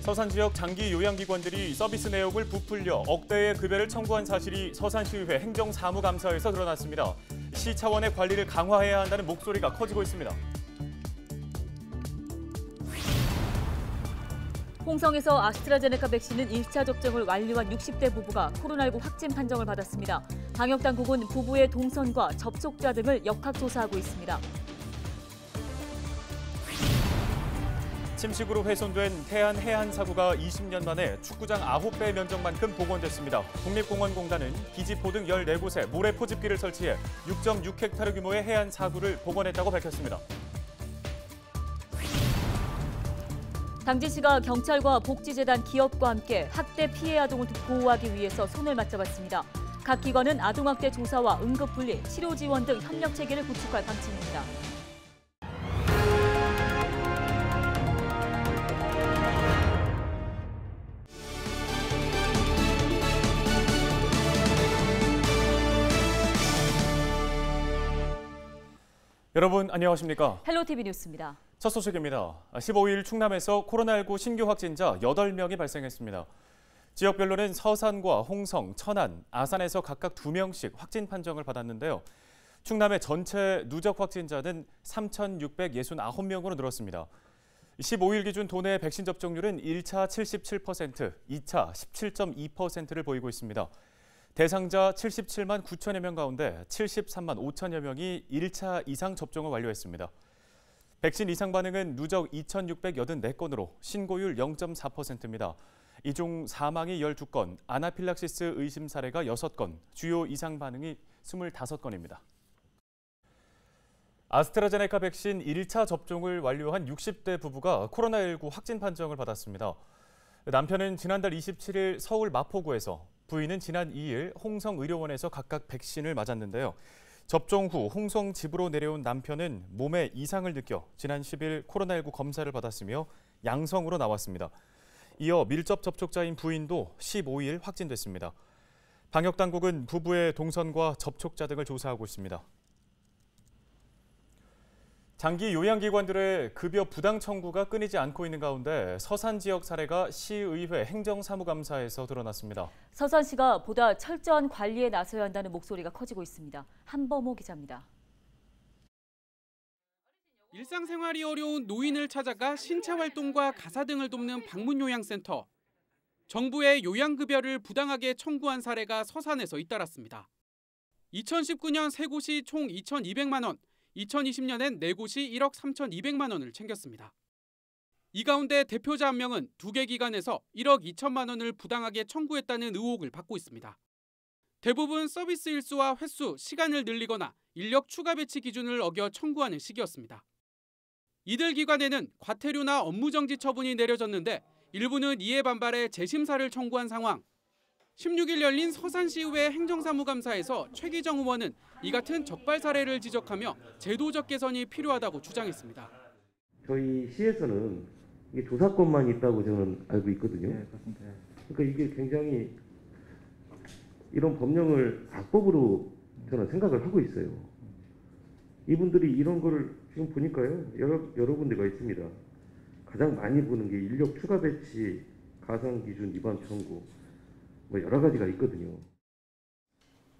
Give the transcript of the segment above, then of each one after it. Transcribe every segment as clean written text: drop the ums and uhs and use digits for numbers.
서산 지역 장기 요양기관들이 서비스 내역을 부풀려 억대의 급여를 청구한 사실이 서산시의회 행정사무감사에서 드러났습니다. 시 차원의 관리를 강화해야 한다는 목소리가 커지고 있습니다. 홍성에서 아스트라제네카 백신은 1차 접종을 완료한 60대 부부가 코로나19 확진 판정을 받았습니다. 방역당국은 부부의 동선과 접촉자 등을 역학조사하고 있습니다. 침식으로 훼손된 태안 해안 사구가 20년 만에 축구장 9배 면적만큼 복원됐습니다. 국립공원공단은 기지포 등 14곳에 모래 포집기를 설치해 6.6헥타르 규모의 해안 사구를 복원했다고 밝혔습니다. 당진시가 경찰과 복지재단, 기업과 함께 학대 피해 아동을 보호하기 위해서 손을 맞잡았습니다. 각 기관은 아동학대 조사와 응급분리, 치료 지원 등 협력 체계를 구축할 방침입니다. 여러분 안녕하십니까? 헬로티비 뉴스입니다. 첫 소식입니다. 15일 충남에서 코로나19 신규 확진자 8명이 발생했습니다. 지역별로는 서산과 홍성, 천안, 아산에서 각각 2명씩 확진 판정을 받았는데요. 충남의 전체 누적 확진자는 3,669명으로 늘었습니다. 15일 기준 도내 백신 접종률은 1차 77%, 2차 17.2%를 보이고 있습니다. 대상자 77만 9천여 명 가운데 73만 5천여 명이 1차 이상 접종을 완료했습니다. 백신 이상 반응은 누적 2,684건으로 신고율 0.4%입니다. 이 중 사망이 12건, 아나필락시스 의심 사례가 6건, 주요 이상 반응이 25건입니다. 아스트라제네카 백신 1차 접종을 완료한 60대 부부가 코로나19 확진 판정을 받았습니다. 남편은 지난달 27일 서울 마포구에서, 부인은 지난 2일 홍성의료원에서 각각 백신을 맞았는데요. 접종 후 홍성 집으로 내려온 남편은 몸에 이상을 느껴 지난 10일 코로나19 검사를 받았으며 양성으로 나왔습니다. 이어 밀접 접촉자인 부인도 15일 확진됐습니다. 방역당국은 부부의 동선과 접촉자 등을 조사하고 있습니다. 장기 요양기관들의 급여 부당 청구가 끊이지 않고 있는 가운데 서산 지역 사례가 시의회 행정사무감사에서 드러났습니다. 서산시가 보다 철저한 관리에 나서야 한다는 목소리가 커지고 있습니다. 한범호 기자입니다. 일상생활이 어려운 노인을 찾아가 신체 활동과 가사 등을 돕는 방문요양센터. 정부의 요양급여를 부당하게 청구한 사례가 서산에서 잇따랐습니다. 2019년 3곳이 총 2,200만 원, 2020년엔 4곳이 1억 3,200만 원을 챙겼습니다. 이 가운데 대표자 한 명은 2개 기관에서 1억 2천만 원을 부당하게 청구했다는 의혹을 받고 있습니다. 대부분 서비스 일수와 횟수, 시간을 늘리거나 인력 추가 배치 기준을 어겨 청구하는 시기였습니다. 이들 기관에는 과태료나 업무정지 처분이 내려졌는데 일부는 이에 반발해 재심사를 청구한 상황. 16일 열린 서산시의회 행정사무감사에서 최기정 의원은 이 같은 적발 사례를 지적하며 제도적 개선이 필요하다고 주장했습니다. 저희 시에서는 이게 조사권만 있다고 저는 알고 있거든요. 네, 그렇습니다. 그러니까 이게 굉장히 이런 법령을 악법으로 저는 생각을 하고 있어요. 이분들이 이런 거를 지금 보니까요. 여러 군데가 있습니다. 가장 많이 보는 게 인력 추가 배치, 가상 기준 위반 청구, 뭐 여러 가지가 있거든요.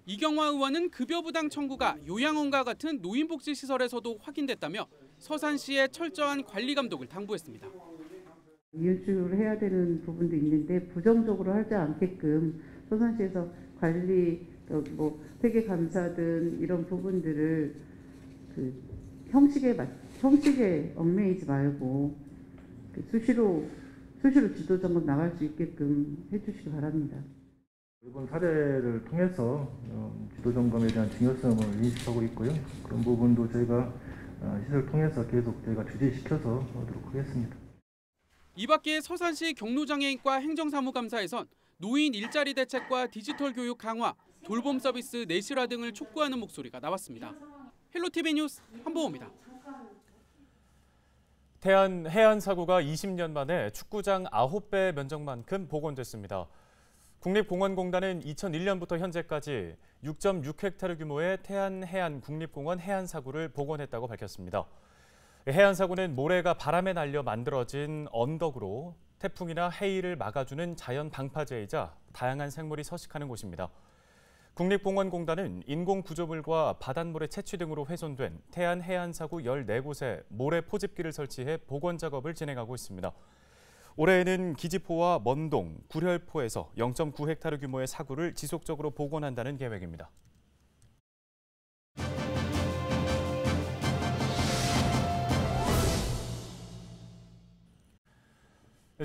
이경화 의원은 급여 부당 청구가 요양원과 같은 노인복지시설에서도 확인됐다며 서산시의 철저한 관리 감독을 당부했습니다. 이율주를 해야 되는 부분도 있는데 부정적으로 하지 않게끔 서산시에서 관리, 회계 감사든 이런 부분들을 형식에 얽매이지 말고 수시로 지도 점검 나갈 수 있게끔 해주시기 바랍니다. 이번 사례를 통해서 지도 점검에 대한 중요성을 인식하고 있고요. 그런 부분도 저희가 시설을 통해서 계속 저희가 주재시켜서 하도록 하겠습니다. 이 밖에 서산시 경로장애인과 행정사무감사에선 노인 일자리 대책과 디지털 교육 강화, 돌봄 서비스 내실화 등을 촉구하는 목소리가 나왔습니다. 헬로티비 뉴스 한보호입니다. 태안 해안 사구가 20년 만에 축구장 9배 면적만큼 복원됐습니다. 국립공원공단은 2001년부터 현재까지 6.6헥타르 규모의 태안 해안 국립공원 해안 사구를 복원했다고 밝혔습니다. 해안 사구는 모래가 바람에 날려 만들어진 언덕으로 태풍이나 해일을 막아주는 자연 방파제이자 다양한 생물이 서식하는 곳입니다. 국립공원공단은 인공구조물과 바닷물의 채취 등으로 훼손된 태안 해안사구 14곳에 모래 포집기를 설치해 복원 작업을 진행하고 있습니다. 올해에는 기지포와 먼동, 구렬포에서 0.9헥타르 규모의 사구를 지속적으로 복원한다는 계획입니다.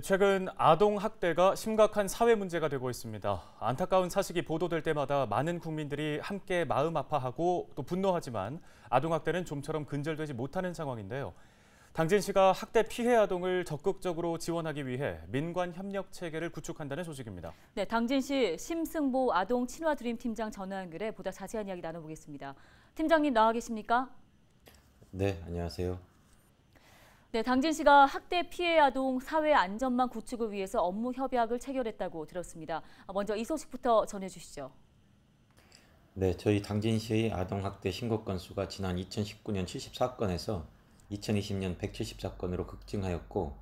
최근 아동 학대가 심각한 사회 문제가 되고 있습니다. 안타까운 사실이 보도될 때마다 많은 국민들이 함께 마음 아파하고 또 분노하지만 아동 학대는 좀처럼 근절되지 못하는 상황인데요. 당진시가 학대 피해 아동을 적극적으로 지원하기 위해 민관 협력 체계를 구축한다는 소식입니다. 네, 당진시 심승보 아동 친화 드림 팀장 전화 연결해 보다 자세한 이야기 나눠보겠습니다. 팀장님 나와 계십니까? 네, 안녕하세요. 네, 당진시가 학대 피해 아동 사회 안전망 구축을 위해서 업무 협약을 체결했다고 들었습니다. 먼저 이 소식부터 전해주시죠. 네, 저희 당진시의 아동 학대 신고 건수가 지난 2019년 74건에서 2020년 174건으로 급증하였고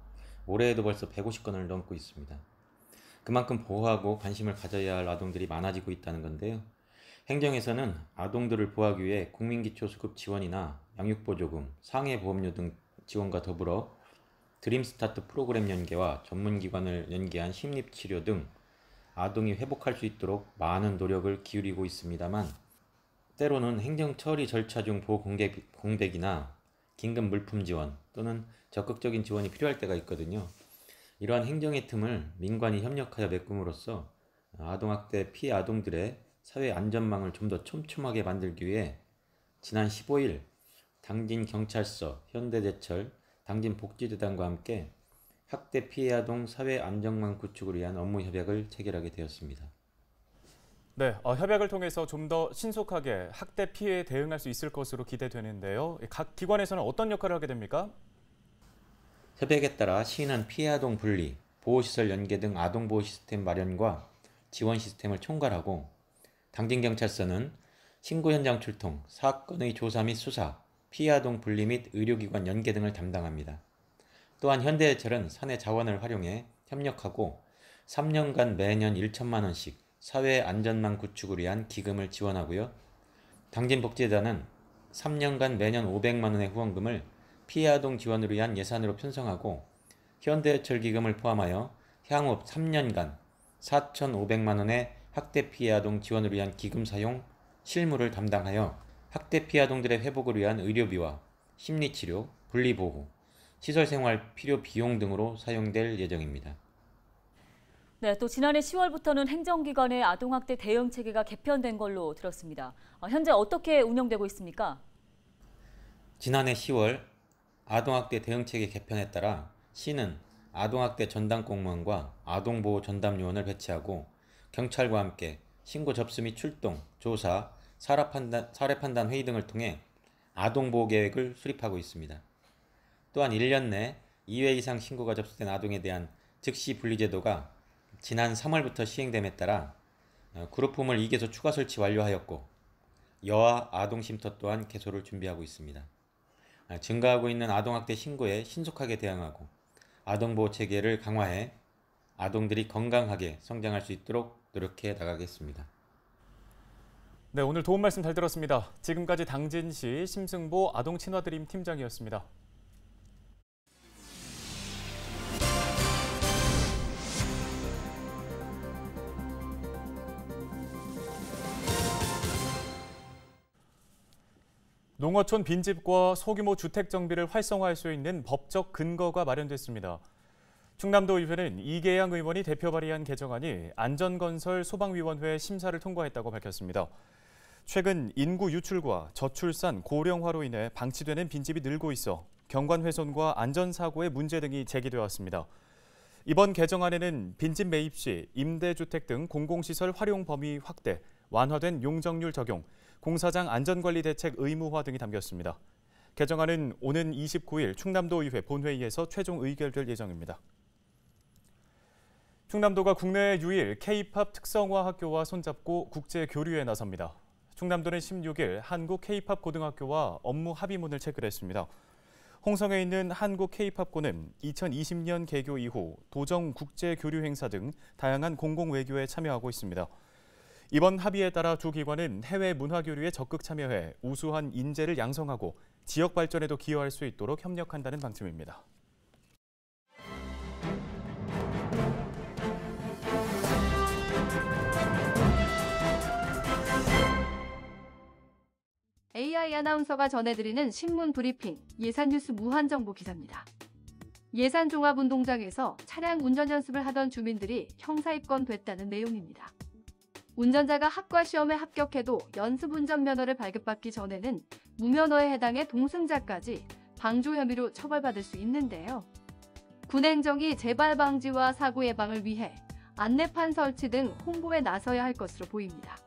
올해에도 벌써 150건을 넘고 있습니다. 그만큼 보호하고 관심을 가져야 할 아동들이 많아지고 있다는 건데요. 행정에서는 아동들을 보호하기 위해 국민기초수급 지원이나 양육보조금, 상해보험료 등 지원과 더불어 드림스타트 프로그램 연계와 전문기관을 연계한 심리치료 등 아동이 회복할 수 있도록 많은 노력을 기울이고 있습니다만 때로는 행정 처리 절차 중 보호 공백이나 긴급 물품 지원 또는 적극적인 지원이 필요할 때가 있거든요. 이러한 행정의 틈을 민관이 협력하여 메꿈으로써 아동학대 피해 아동들의 사회 안전망을 좀 더 촘촘하게 만들기 위해 지난 15일 당진경찰서, 현대제철, 당진복지재단과 함께 학대 피해 아동 사회 안전망 구축을 위한 업무 협약을 체결하게 되었습니다. 네, 협약을 통해서 좀 더 신속하게 학대 피해에 대응할 수 있을 것으로 기대되는데요. 각 기관에서는 어떤 역할을 하게 됩니까? 협약에 따라 시는 피해 아동 분리, 보호시설 연계 등 아동보호 시스템 마련과 지원 시스템을 총괄하고 당진경찰서는 신고 현장 출동, 사건의 조사 및 수사, 피해 아동 분리 및 의료기관 연계 등을 담당합니다. 또한 현대제철은 사내 자원을 활용해 협력하고 3년간 매년 1천만 원씩 사회 안전망 구축을 위한 기금을 지원하고요. 당진복지재단은 3년간 매년 500만 원의 후원금을 피해 아동 지원을 위한 예산으로 편성하고 현대제철 기금을 포함하여 향후 3년간 4,500만 원의 학대 피해 아동 지원을 위한 기금 사용 실무를 담당하여 학대 피해 아동들의 회복을 위한 의료비와 심리치료, 분리보호, 시설생활 필요 비용 등으로 사용될 예정입니다. 네, 또 지난해 10월부터는 행정기관의 아동학대 대응 체계가 개편된 걸로 들었습니다. 현재 어떻게 운영되고 있습니까? 지난해 10월 아동학대 대응 체계 개편에 따라 시는 아동학대 전담 공무원과 아동보호 전담 요원을 배치하고 경찰과 함께 신고 접수 및 출동, 조사, 사례 판단 회의 등을 통해 아동보호 계획을 수립하고 있습니다. 또한 1년 내 2회 이상 신고가 접수된 아동에 대한 즉시 분리 제도가 지난 3월부터 시행됨에 따라 그룹홈을 2개소 추가 설치 완료하였고 여아 아동쉼터 또한 개소를 준비하고 있습니다. 증가하고 있는 아동학대 신고에 신속하게 대응하고 아동보호 체계를 강화해 아동들이 건강하게 성장할 수 있도록 노력해 나가겠습니다. 네, 오늘 도움 말씀 잘 들었습니다. 지금까지 당진시 심승보 아동친화드림 팀장이었습니다. 농어촌 빈집과 소규모 주택 정비를 활성화할 수 있는 법적 근거가 마련됐습니다. 충남도의회는 이계양 의원이 대표 발의한 개정안이 안전건설 소방위원회 심사를 통과했다고 밝혔습니다. 최근 인구 유출과 저출산, 고령화로 인해 방치되는 빈집이 늘고 있어 경관 훼손과 안전사고의 문제 등이 제기되었습니다. 이번 개정안에는 빈집 매입 시 임대주택 등 공공시설 활용 범위 확대, 완화된 용적률 적용, 공사장 안전관리 대책 의무화 등이 담겼습니다. 개정안은 오는 29일 충남도의회 본회의에서 최종 의결될 예정입니다. 충남도가 국내 유일 K-팝 특성화 학교와 손잡고 국제 교류에 나섭니다. 충남도는 16일 한국 K-팝 고등학교와 업무 합의문을 체결했습니다. 홍성에 있는 한국 K-팝고는 2020년 개교 이후 도정 국제 교류 행사 등 다양한 공공 외교에 참여하고 있습니다. 이번 합의에 따라 두 기관은 해외 문화 교류에 적극 참여해 우수한 인재를 양성하고 지역 발전에도 기여할 수 있도록 협력한다는 방침입니다. AI 아나운서가 전해드리는 신문 브리핑, 예산뉴스 무한정보 기사입니다. 예산종합운동장에서 차량 운전 연습을 하던 주민들이 형사입건됐다는 내용입니다. 운전자가 학과 시험에 합격해도 연습운전면허를 발급받기 전에는 무면허에 해당해 동승자까지 방조 혐의로 처벌받을 수 있는데요. 군행정이 재발 방지와 사고 예방을 위해 안내판 설치 등 홍보에 나서야 할 것으로 보입니다.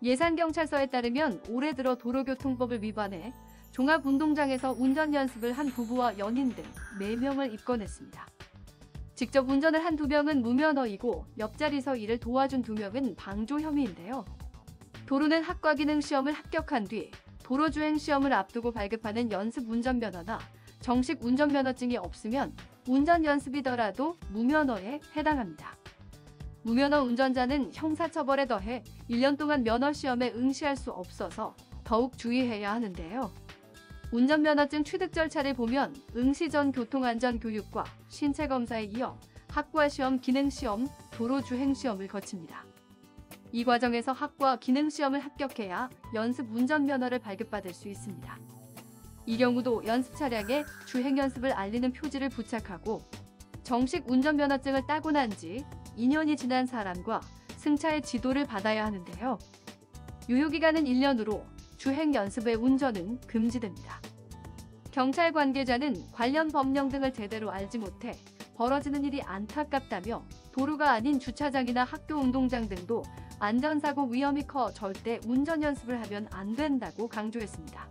예산경찰서에 따르면 올해 들어 도로교통법을 위반해 종합운동장에서 운전 연습을 한 부부와 연인 등 4명을 입건했습니다. 직접 운전을 한 2명은 무면허이고 옆자리서 이를 도와준 2명은 방조 혐의인데요. 도로는 학과 기능 시험을 합격한 뒤 도로주행 시험을 앞두고 발급하는 연습 운전면허나 정식 운전면허증이 없으면 운전 연습이더라도 무면허에 해당합니다. 무면허 운전자는 형사처벌에 더해 1년 동안 면허시험에 응시할 수 없어서 더욱 주의해야 하는데요. 운전면허증 취득 절차를 보면 응시 전 교통안전교육과 신체검사에 이어 학과시험, 기능시험, 도로주행시험을 거칩니다. 이 과정에서 학과 기능시험을 합격해야 연습 운전면허를 발급받을 수 있습니다. 이 경우도 연습 차량에 주행연습을 알리는 표지를 부착하고 정식 운전면허증을 따고 난 지 2년이 지난 사람과 승차의 지도를 받아야 하는데요. 유효기간은 1년으로 주행 연습의 운전은 금지됩니다. 경찰 관계자는 관련 법령 등을 제대로 알지 못해 벌어지는 일이 안타깝다며 도로가 아닌 주차장이나 학교 운동장 등도 안전사고 위험이 커 절대 운전 연습을 하면 안 된다고 강조했습니다.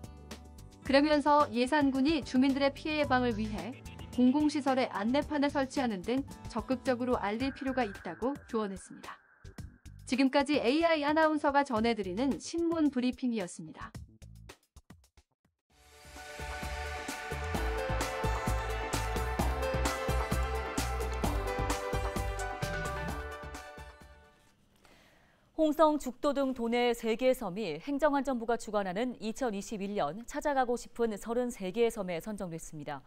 그러면서 예산군이 주민들의 피해 예방을 위해 공공시설에 안내판을 설치하는 등 적극적으로 알릴 필요가 있다고 조언했습니다. 지금까지 AI 아나운서가 전해드리는 신문 브리핑이었습니다. 홍성, 죽도 등 도내 3개의 섬이 행정안전부가 주관하는 2021년 찾아가고 싶은 33개의 섬에 선정됐습니다.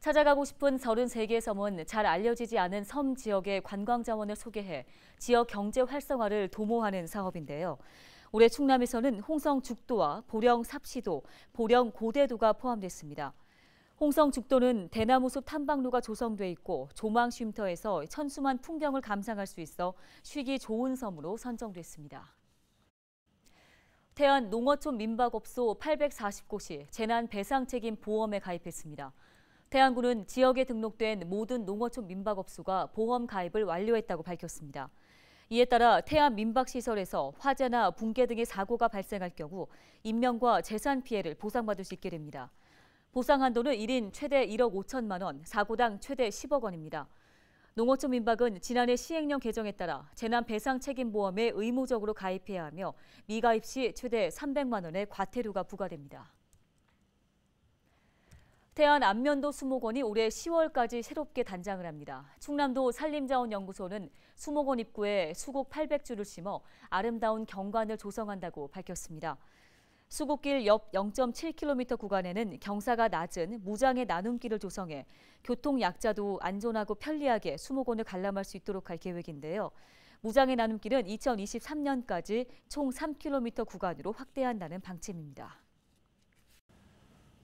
찾아가고 싶은 33개의 섬은 잘 알려지지 않은 섬 지역의 관광 자원을 소개해 지역 경제 활성화를 도모하는 사업인데요. 올해 충남에서는 홍성 죽도와 보령 삽시도, 보령 고대도가 포함됐습니다. 홍성 죽도는 대나무숲 탐방로가 조성돼 있고 조망 쉼터에서 천수만 풍경을 감상할 수 있어 쉬기 좋은 섬으로 선정됐습니다. 태안 농어촌 민박업소 840곳이 재난 배상 책임 보험에 가입했습니다. 태안군은 지역에 등록된 모든 농어촌 민박업소가 보험 가입을 완료했다고 밝혔습니다. 이에 따라 태안 민박시설에서 화재나 붕괴 등의 사고가 발생할 경우 인명과 재산 피해를 보상받을 수 있게 됩니다. 보상 한도는 1인 최대 1억 5천만 원, 사고당 최대 10억 원입니다. 농어촌 민박은 지난해 시행령 개정에 따라 재난 배상 책임 보험에 의무적으로 가입해야 하며 미가입 시 최대 300만 원의 과태료가 부과됩니다. 태안 안면도 수목원이 올해 10월까지 새롭게 단장을 합니다. 충남도 산림자원연구소는 수목원 입구에 수국 800주를 심어 아름다운 경관을 조성한다고 밝혔습니다. 수국길 옆 0.7km 구간에는 경사가 낮은 무장의 나눔길을 조성해 교통약자도 안전하고 편리하게 수목원을 관람할 수 있도록 할 계획인데요. 무장의 나눔길은 2023년까지 총 3km 구간으로 확대한다는 방침입니다.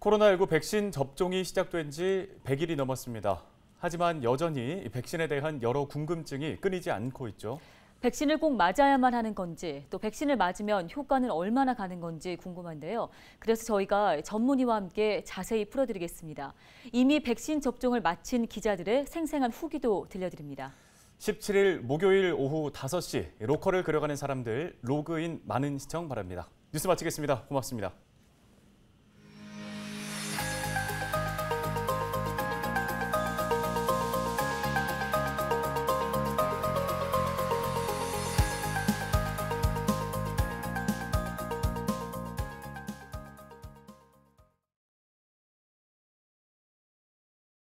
코로나19 백신 접종이 시작된 지 100일이 넘었습니다. 하지만 여전히 백신에 대한 여러 궁금증이 끊이지 않고 있죠. 백신을 꼭 맞아야만 하는 건지, 또 백신을 맞으면 효과는 얼마나 가는 건지 궁금한데요. 그래서 저희가 전문의와 함께 자세히 풀어드리겠습니다. 이미 백신 접종을 마친 기자들의 생생한 후기도 들려드립니다. 17일 목요일 오후 5시 로컬을 그려가는 사람들 로그인 많은 시청 바랍니다. 뉴스 마치겠습니다. 고맙습니다.